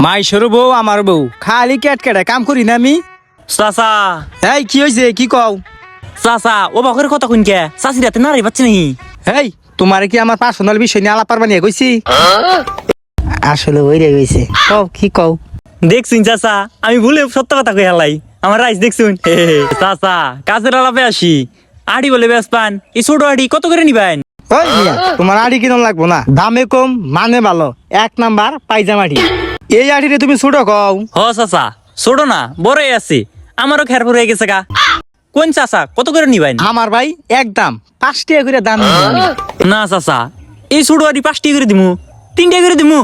মাইশের বউ আমার বউ খালি কেট কেটে কাম করি না আমি। চাচা এই কি হয়েছে কি কও? চাচা ও বাকের কথা শুনকে চাষি রাতে নাড়ি পাচ্ছি নাকি? এই তোমার কি আমার পার্সোনাল বিষয় নিয়ে আলাপ বানিয়ে কইছি? আসলে ওই রে গেছে। কও কি কও? দেখছুন চাচা আমি ভুলে সত্য কথা কই হালাই আমার রাইস দেখছুন। চাচা কাজের আলাপে আসি আড়ি বলে বেশ পান এই ছোট আড়ি কত করে নিবেন? ওই মিয়া তোমার আড়ি কিনন লাগবো না, দামে কম মানে ভালো, 1 নাম্বার পাইজামাটি। এই আড়িরে তুমি ছোট কও? হ চাচা ছোট না বড়ই আছে, আমারও খের পড়ে গেছে গা। কোন চাচা কত করে নিবেন? আমার ভাই একদম 5 টাকা করে দাম দিবো আমি। না চাচা এই ছোট আড়ি 5 টাকা করে দিমু, 3 টাকা করে দিমু।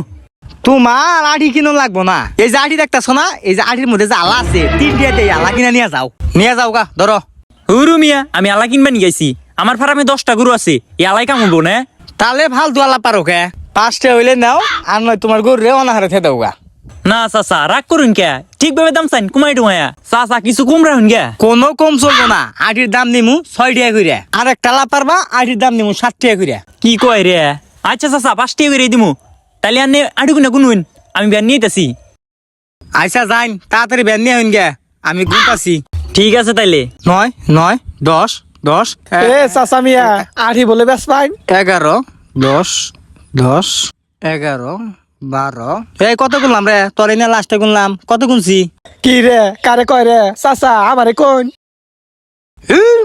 তোমার আড়ি কিনন লাগবো না, এই যে আড়ি দেখতেছো না, এই যে আড়ির মধ্যে যে আলা আছে 3 টাকা দিয়ে আলা কিনা নিয়ে যাও গা ধরো। হুরু মিয়া আমি আলা কিনবা নি গাইছি, আমার ফার্মে 10টা গরু আছে, এই আলাই কাম হবো না? তাহলে ফালতু আলা পারো কে? 5 টাকা হইলে নাও, আর নয় তোমার গরু রে অনাহারে থে দাও গা। না চাচা রাগ করুন কে, ঠিকভাবে দাম চাইন কুমাই টুমায়া চাচা কিছু কম রাখুন কে। কোনো কম চলবো না, আড়ির দাম নিমু 6 টাকা করে, আর একটা লা পারবা আড়ির দাম নিমু 7 টাকা করে। কি কয় রে? আচ্ছা চাচা 5 টাকা করে দিমু, তাহলে আনে আড়ি না কোন আমি বিয়ার নিয়ে আসি। আইসা যাইন তাড়াতাড়ি ব্যান নিয়ে হইন গে, আমি গুনতাছি। ঠিক আছে তাইলে 9 9 10 10 এ চাচা মিয়া আড়ি বলে বেশ পাইন। 11 10 10 11 12। এই কত গুনলাম রে? তোর এনে লাস্টে গুনলাম, কত গুনছি? কি রে কারে কয় রে চাচা আমারে কোন?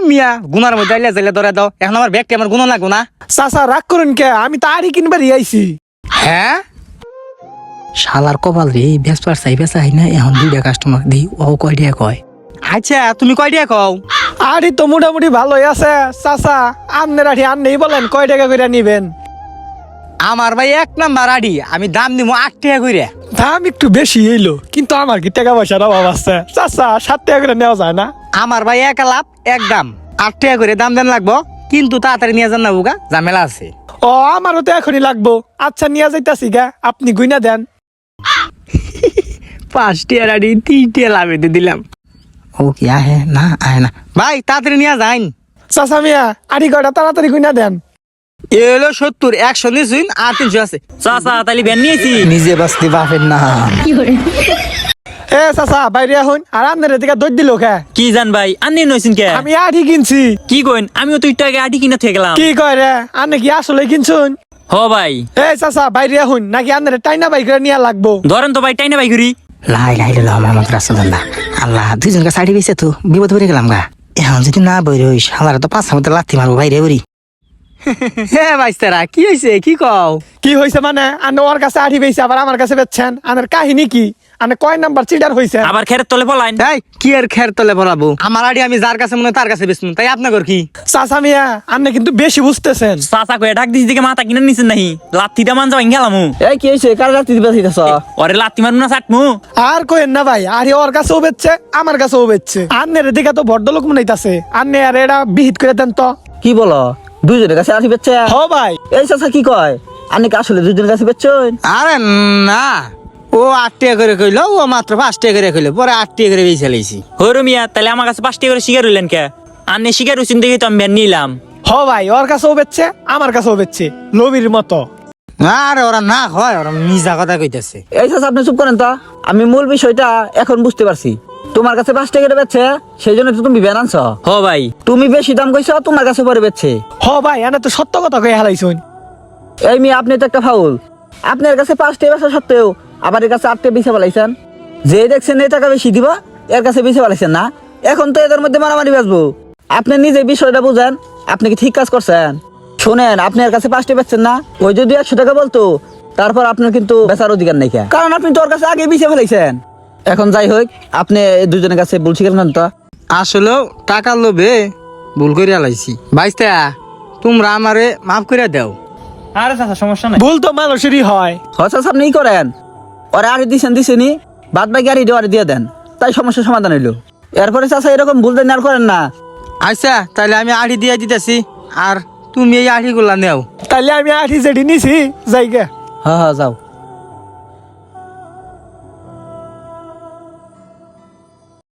মিয়া গুনার মধ্যে আইলে যাইলে ধরে দাও, এখন আমার ব্যাগকে আমার গুণ লাগবো না? চাচা রাগ করুন কে, আমি তো আড়ি কিনবারই আইছি। হ্যাঁ শালার কপাল রে, বেসপার চাই বেসাই না, এখন 2টা কাস্টমার দি ও কয় দিয়া কয়। আচ্ছা তুমি কয় দিয়া কও? আড়ি তো মোটামুটি ভালোই আছে চাচা, আমনের আড়ি আননেই বলেন কয় টাকা করে নিবেন? আমার ভাই 1 নাম্বার আড়ি, আমি দাম নিমু 8 টাকা করে। দাম একটু বেশি এলো, কিন্তু আমার কি টাকা পয়সার অভাব আছে চাচা, 7 টাকা করে নেওয়া যায় না? আমার ভাই 1 লাভ 1 দাম, 8 টাকা করে দাম দেন লাগবো, কিন্তু তাড়াতাড়ি নিয়ে যান না বুগা, ঝামেলা আছে। ও আমারও তো এখনই লাগবো। আচ্ছা নিয়ে যাইতাছি গা, আপনি গুইনা দেন। 5 টাকার আড়ি 3 টাকা লাভে দিয়ে দিলাম। ও কি আহে না আহে না, ভাই তাড়াতাড়ি নিয়ে যাইন। চাচা মিয়া আড়ি কয়টা তাড়াতাড়ি গুইনা দেন। এলো 70 100 নিছুন আর 300 আছে। চাচা তাইলে বিয়ার নিয়েছি। নিজে বাঁচতে বাপের না। এ চাচা বাইরে এখন, আর আপনার এদিকে দৌড় দিল কে? কি জান ভাই আন্নি নইছেন কে? আমি আড়ি কিনছি। কি কইন, আমিও তো একটু আগে আড়ি কিনা থেকে গেলাম। কি কয় রে, আপনি কি আসলে কিনছুন? হ ভাই এ চাচা বাইরে এখন, নাকি আপনার টাইনা বাইক নিয়ে লাগবো? ধরেন তো ভাই টাইনা ভাই ঘুরি। লাই লাই লাই মোহাম্মদ রাসূলুল্লাহ, আল্লাহ দুইজনকে সাইডে বেঁচে তো বিপদ পড়ে গেলাম গা। এখন যদি না বই রইস হালার তো 5 মধ্যে লাথি মারবো বাইরে বরি। হ্যাঁ বাইস্তারা কি হয়েছে কি কও? কি হয়েছে মানে, আপনি ওর কাছে আড়ি বেচছে আবার আমার কাছে বেচছেন, আপনার কাহিনী কি? আপনি কয় নাম্বার চিটার হয়েছে? আবার খেরের তলে পলাইন। তাই কি আর খের তলে বলাবো, আমার আড়ি আমি যার কাছে মনে হয় তার কাছে বেচবো, তাই আপনার কি? চাচা মিয়া আপনি কিন্তু বেশি বুঝতেছেন। চাচা কয়ে ডাক দিছি দিকে মাথা কিনে নিছেন নাহি, লাত্তিটা মান যাবেন গেলামু। এই কি হয়েছে, কার রাত্রি বেঁচেছ? ওরে লাত্তি মারু না চাটমু। আর কইেন না ভাই, আরে ওর কাছেও বেচছে আমার কাছেও বেচছে। আন্নের দিকে তো বড্ড লোক মনে হইতাছে, আন্নে আর এটা বিহিত করে দেন তো। কি বলো, দুইজনের কাছে আসি বেচছে? হ ভাই। এই চাচা কি কয়, আপনি কি আসলে দুইজনের কাছে বেচছেন? আরে না, ও 8 টাকা করে কইলো, ও মাত্র 5 টাকা করে কইলো, পরে 8 টাকা করে বেচে লাইছি। হরু মিয়া তাহলে আমার কাছে 5 টাকা করে শিকার হইলেন কে? আন্নে শিকার হইছেন দেখি তো আমি বিয়ার নিলাম। হ ভাই, ওর কাছেও বেচছে আমার কাছেও বেচছে, নবীর মতো। আরে ওরা না হয়, ওরা মিজা কথা কইতাছে। এই চাচা আপনি চুপ করেন তো, আমি মূল বিষয়টা এখন বুঝতে পারছি। তোমার কাছে 5 টাকা বেচছে, সেই জন্য তো তুমি বিয়ার আনছ। হ ভাই তুমি বেশি দাম কইছো, তোমার কাছে পরে বেচছে। হ ভাই এনে তো সত্য কথা কই হালাইছুন। এই মেয়ে আপনি তো একটা ফাউল, আপনার কাছে 5 টাকা বেচা সত্ত্বেও আবার এর কাছে 8 টাকা বেচে পালাইছেন। যে দেখছেন এই টাকা বেশি দিবা, এর কাছে বেচে পালাইছেন না, এখন তো এদের মধ্যে মারামারি বাঁচবো। আপনি নিজে বিষয়টা বুঝেন, আপনি কি ঠিক কাজ করছেন? শোনেন, আপনি এর কাছে 5 টাকা বেচছেন না, ওই যদি 100 টাকা বলতো তারপর আপনার কিন্তু বেচার অধিকার নাই, কারণ আপনি তো ওর কাছে আগে বেচে ফেলাইছেন। এখন যাই হোক, আপনি দুজনের কাছে ভুল স্বীকার করেন তো। আসলে টাকার লোভে ভুল করে আলাইছি। বাইস্তা তোমরা আমারে মাফ করে দাও। আরে চাচা সমস্যা নাই। ভুল তো মানুষেরই হয়। হচ্ছে আপনি ই করেন, ওরা আড়ি দিছেনি, বাদ বাকি আড়ি দিয়ে দেন, তাই সমস্যার সমাধান হইলো। এরপরে চাচা এরকম ভুল দেন আর করেন না। আচ্ছা তাহলে আমি আড়ি দিয়ে দিতেছি, আর তুমি এই আড়িগুলা নেও। তাইলে আমি আঠি জেডি নিছি জায়গা। হ্যাঁ হ্যাঁ যাও।